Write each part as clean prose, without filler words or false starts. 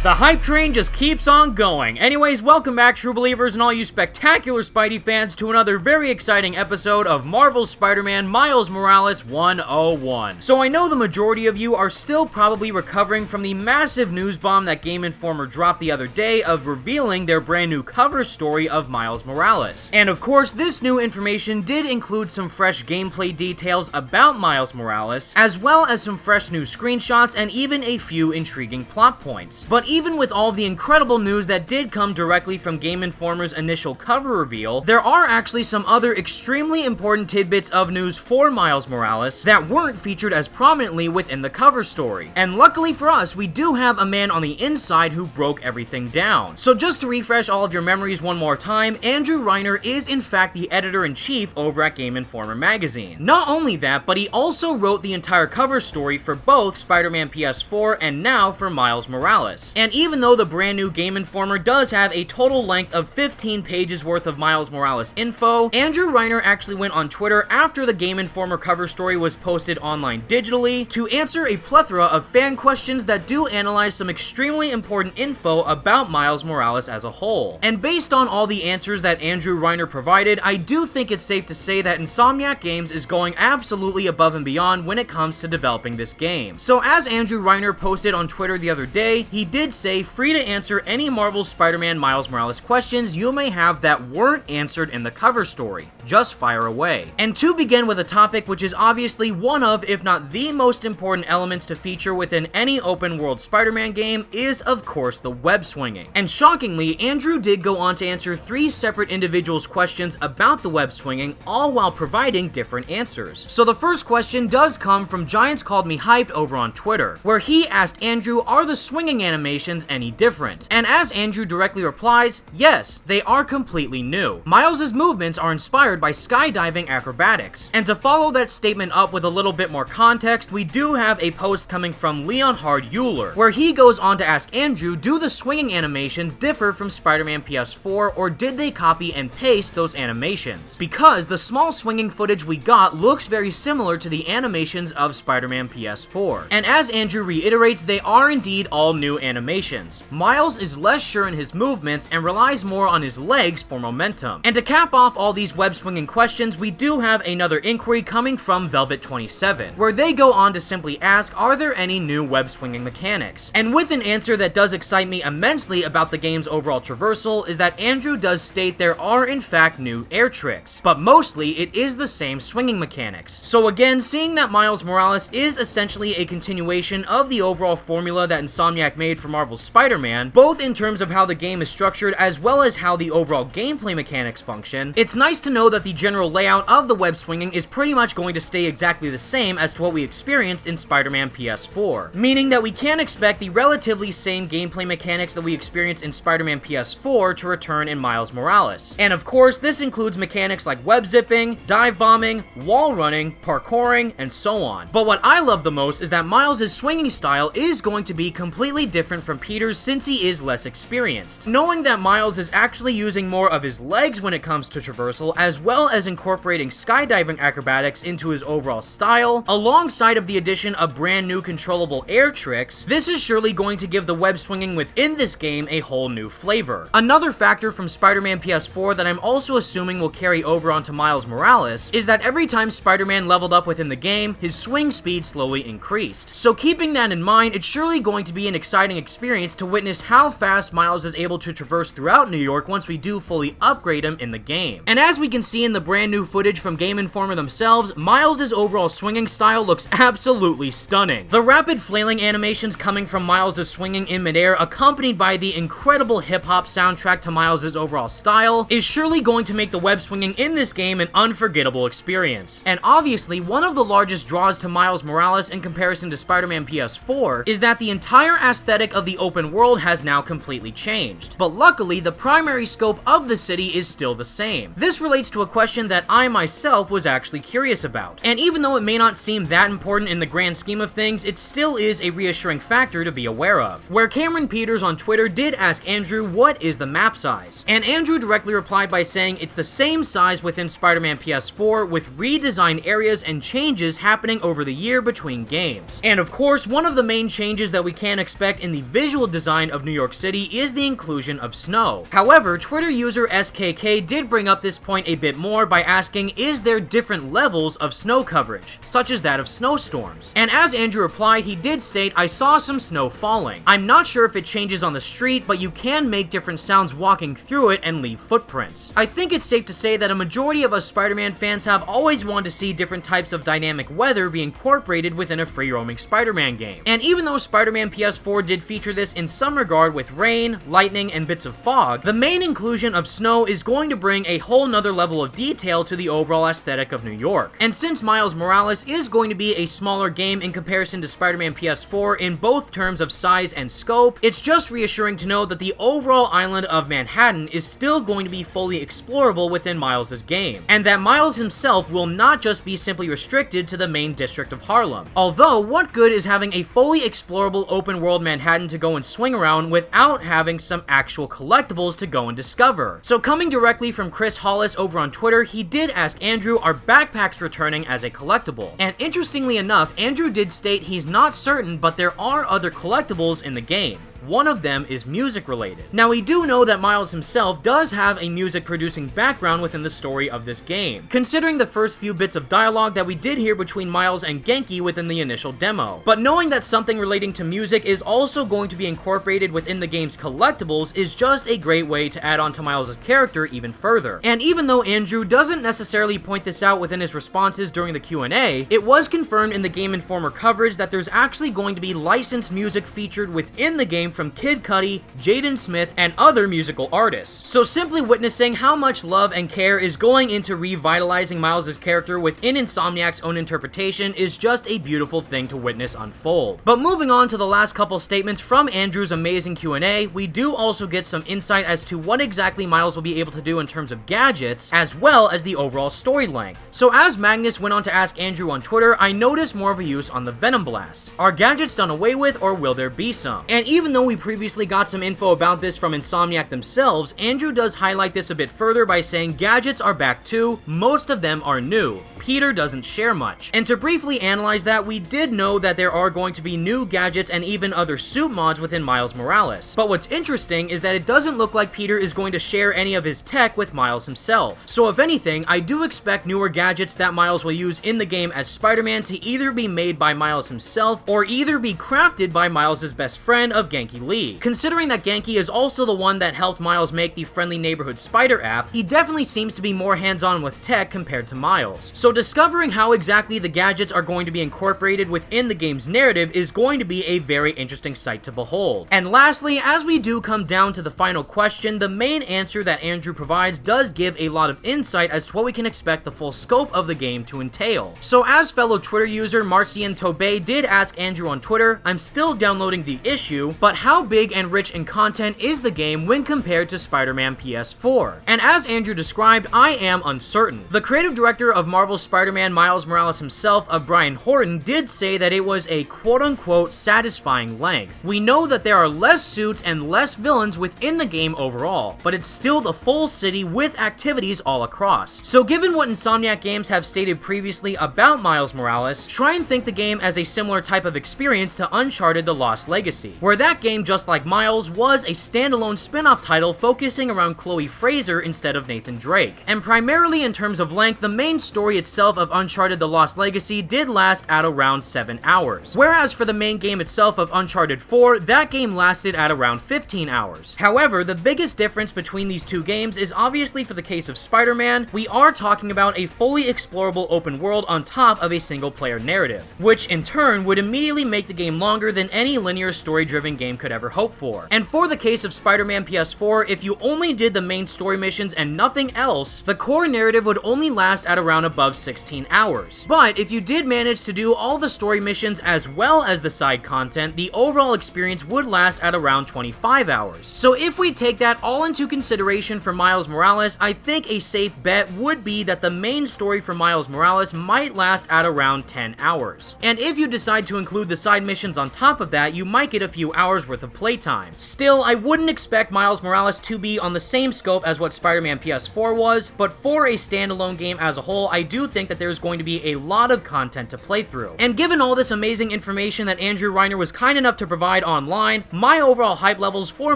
The hype train just keeps on going. Anyways, welcome back, true believers and all you spectacular Spidey fans, to another very exciting episode of Marvel's Spider-Man Miles Morales 101. So I know the majority of you are still probably recovering from the massive news bomb that Game Informer dropped the other day of revealing their brand new cover story of Miles Morales. And of course, this new information did include some fresh gameplay details about Miles Morales, as well as some fresh new screenshots and even a few intriguing plot points. But even with all the incredible news that did come directly from Game Informer's initial cover reveal, there are actually some other extremely important tidbits of news for Miles Morales that weren't featured as prominently within the cover story. And luckily for us, we do have a man on the inside who broke everything down. So just to refresh all of your memories one more time, Andrew Reiner is in fact the editor-in-chief over at Game Informer magazine. Not only that, but he also wrote the entire cover story for both Spider-Man PS4 and now for Miles Morales. And even though the brand new Game Informer does have a total length of 15 pages worth of Miles Morales info, Andrew Reiner actually went on Twitter after the Game Informer cover story was posted online digitally to answer a plethora of fan questions that do analyze some extremely important info about Miles Morales as a whole. And based on all the answers that Andrew Reiner provided, I do think it's safe to say that Insomniac Games is going absolutely above and beyond when it comes to developing this game. So as Andrew Reiner posted on Twitter the other day, he did say free to answer any Marvel Spider-Man Miles Morales questions you may have that weren't answered in the cover story. Just fire away. And to begin with a topic which is obviously one of, if not the most important elements to feature within any open world Spider-Man game is of course the web swinging. And shockingly, Andrew did go on to answer 3 separate individuals' questions about the web swinging, all while providing different answers. So the first question does come from Giants Called Me Hyped over on Twitter, where he asked Andrew, are the swinging animations any different? And as Andrew directly replies, yes, they are completely new. Miles' movements are inspired by skydiving acrobatics. And to follow that statement up with a little bit more context, we do have a post coming from Leonhard Euler, where he goes on to ask Andrew, do the swinging animations differ from Spider-Man PS4, or did they copy and paste those animations? Because the small swinging footage we got looks very similar to the animations of Spider-Man PS4. And as Andrew reiterates, they are indeed all new animations. Miles is less sure in his movements and relies more on his legs for momentum. And to cap off all these web swinging questions, we do have another inquiry coming from Velvet27, where they go on to simply ask, are there any new web swinging mechanics? And with an answer that does excite me immensely about the game's overall traversal is that Andrew does state there are in fact new air tricks, but mostly it is the same swinging mechanics. So again, seeing that Miles Morales is essentially a continuation of the overall formula that Insomniac made for Marvel's Spider-Man, both in terms of how the game is structured as well as how the overall gameplay mechanics function, it's nice to know that the general layout of the web swinging is pretty much going to stay exactly the same as to what we experienced in Spider-Man PS4, meaning that we can expect the relatively same gameplay mechanics that we experienced in Spider-Man PS4 to return in Miles Morales. And of course, this includes mechanics like web zipping, dive bombing, wall running, parkouring, and so on. But what I love the most is that Miles' swinging style is going to be completely different from Peter's since he is less experienced. Knowing that Miles is actually using more of his legs when it comes to traversal, as well as incorporating skydiving acrobatics into his overall style, alongside of the addition of brand new controllable air tricks, this is surely going to give the web swinging within this game a whole new flavor. Another factor from Spider-Man PS4 that I'm also assuming will carry over onto Miles Morales is that every time Spider-Man leveled up within the game, his swing speed slowly increased. So keeping that in mind, it's surely going to be an exciting experience to witness how fast Miles is able to traverse throughout New York once we do fully upgrade him in the game. And as we can see in the brand new footage from Game Informer themselves, Miles' overall swinging style looks absolutely stunning. The rapid flailing animations coming from Miles' swinging in midair, accompanied by the incredible hip-hop soundtrack to Miles' overall style, is surely going to make the web swinging in this game an unforgettable experience. And obviously, one of the largest draws to Miles Morales in comparison to Spider-Man PS4 is that the entire aesthetic of the open world has now completely changed. But luckily, the primary scope of the city is still the same. This relates to a question that I myself was actually curious about. And even though it may not seem that important in the grand scheme of things, it still is a reassuring factor to be aware of. Where Cameron Peters on Twitter did ask Andrew, what is the map size? And Andrew directly replied by saying it's the same size within Spider-Man PS4 with redesigned areas and changes happening over the year between games. And of course, one of the main changes that we can expect in the visual design of New York City is the inclusion of snow. However, Twitter user SKK did bring up this point a bit more by asking, is there different levels of snow coverage, such as that of snowstorms? And as Andrew replied, he did state, I saw some snow falling. I'm not sure if it changes on the street, but you can make different sounds walking through it and leave footprints. I think it's safe to say that a majority of us Spider-Man fans have always wanted to see different types of dynamic weather be incorporated within a free-roaming Spider-Man game. And even though Spider-Man PS4 did feature this in some regard with rain, lightning, and bits of fog, the main inclusion of snow is going to bring a whole nother level of detail to the overall aesthetic of New York. And since Miles Morales is going to be a smaller game in comparison to Spider-Man PS4 in both terms of size and scope, it's just reassuring to know that the overall island of Manhattan is still going to be fully explorable within Miles' game, and that Miles himself will not just be simply restricted to the main district of Harlem. Although, what good is having a fully explorable open world Manhattan to go and swing around without having some actual collectibles to go and discover? So coming directly from Chris Hollis over on Twitter, he did ask Andrew, are backpacks returning as a collectible? And interestingly enough, Andrew did state he's not certain, but there are other collectibles in the game. One of them is music related. Now, we do know that Miles himself does have a music producing background within the story of this game, considering the first few bits of dialogue that we did hear between Miles and Genki within the initial demo. But knowing that something relating to music is also going to be incorporated within the game's collectibles is just a great way to add on to Miles' character even further. And even though Andrew doesn't necessarily point this out within his responses during the Q&A, it was confirmed in the Game Informer coverage that there's actually going to be licensed music featured within the game from Kid Cudi, Jaden Smith, and other musical artists. So simply witnessing how much love and care is going into revitalizing Miles' character within Insomniac's own interpretation is just a beautiful thing to witness unfold. But moving on to the last couple statements from Andrew's amazing Q&A, we do also get some insight as to what exactly Miles will be able to do in terms of gadgets, as well as the overall story length. So as Magnus went on to ask Andrew on Twitter, I noticed more of a use on the Venom Blast. Are gadgets done away with, or will there be some? And even though we previously got some info about this from Insomniac themselves, Andrew does highlight this a bit further by saying gadgets are back too, most of them are new. Peter doesn't share much. And to briefly analyze that, we did know that there are going to be new gadgets and even other suit mods within Miles Morales. But what's interesting is that it doesn't look like Peter is going to share any of his tech with Miles himself. So if anything, I do expect newer gadgets that Miles will use in the game as Spider-Man to either be made by Miles himself or either be crafted by Miles' best friend of Genki Lee. Considering that Genki is also the one that helped Miles make the Friendly Neighborhood Spider app, he definitely seems to be more hands-on with tech compared to Miles. So discovering how exactly the gadgets are going to be incorporated within the game's narrative is going to be a very interesting sight to behold. And lastly, as we do come down to the final question, the main answer that Andrew provides does give a lot of insight as to what we can expect the full scope of the game to entail. So as fellow Twitter user Marcian Tobey did ask Andrew on Twitter, I'm still downloading the issue, but how big and rich in content is the game when compared to Spider-Man PS4? And as Andrew described, I am uncertain. The creative director of Marvel's Spider-Man Miles Morales himself, Brian Horton, did say that it was a quote-unquote satisfying length. We know that there are less suits and less villains within the game overall, but it's still the full city with activities all across. So given what Insomniac Games have stated previously about Miles Morales, try and think the game as a similar type of experience to Uncharted: The Lost Legacy, where that game, just like Miles, was a standalone spin-off title focusing around Chloe Fraser instead of Nathan Drake. And primarily in terms of length, the main story itself of Uncharted: The Lost Legacy did last at around 7 hours. Whereas for the main game itself of Uncharted 4, that game lasted at around 15 hours. However, the biggest difference between these two games is obviously for the case of Spider-Man, we are talking about a fully explorable open world on top of a single-player narrative, which in turn would immediately make the game longer than any linear story-driven game could ever hope for. And for the case of Spider-Man PS4, if you only did the main story missions and nothing else, the core narrative would only last at around above 16 hours. But if you did manage to do all the story missions as well as the side content, the overall experience would last at around 25 hours. So if we take that all into consideration for Miles Morales, I think a safe bet would be that the main story for Miles Morales might last at around 10 hours. And if you decide to include the side missions on top of that, you might get a few hours worth of playtime. Still, I wouldn't expect Miles Morales to be on the same scope as what Spider-Man PS4 was, but for a standalone game as a whole, I do think that there's going to be a lot of content to play through. And given all this amazing information that Andrew Reiner was kind enough to provide online, my overall hype levels for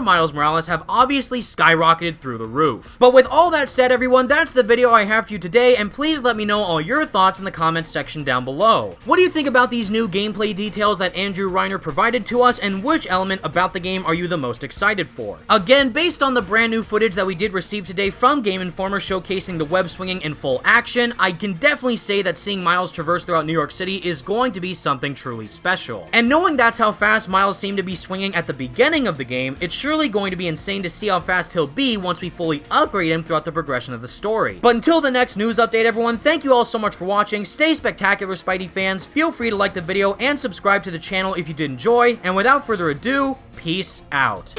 Miles Morales have obviously skyrocketed through the roof. But with all that said, everyone, that's the video I have for you today, and please let me know all your thoughts in the comments section down below. What do you think about these new gameplay details that Andrew Reiner provided to us, and which element about the game are you the most excited for? Again, based on the brand new footage that we did receive today from Game Informer showcasing the web swinging in full action, I can definitely say that seeing Miles traverse throughout New York City is going to be something truly special. And knowing that's how fast Miles seemed to be swinging at the beginning of the game, it's surely going to be insane to see how fast he'll be once we fully upgrade him throughout the progression of the story. But until the next news update, everyone, thank you all so much for watching. Stay spectacular, Spidey fans. Feel free to like the video and subscribe to the channel if you did enjoy. And without further ado, peace out.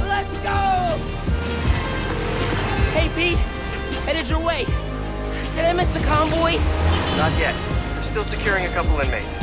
Let's go! Hey, Pete. Headed your way. Did I miss the convoy? Not yet. We're still securing a couple inmates.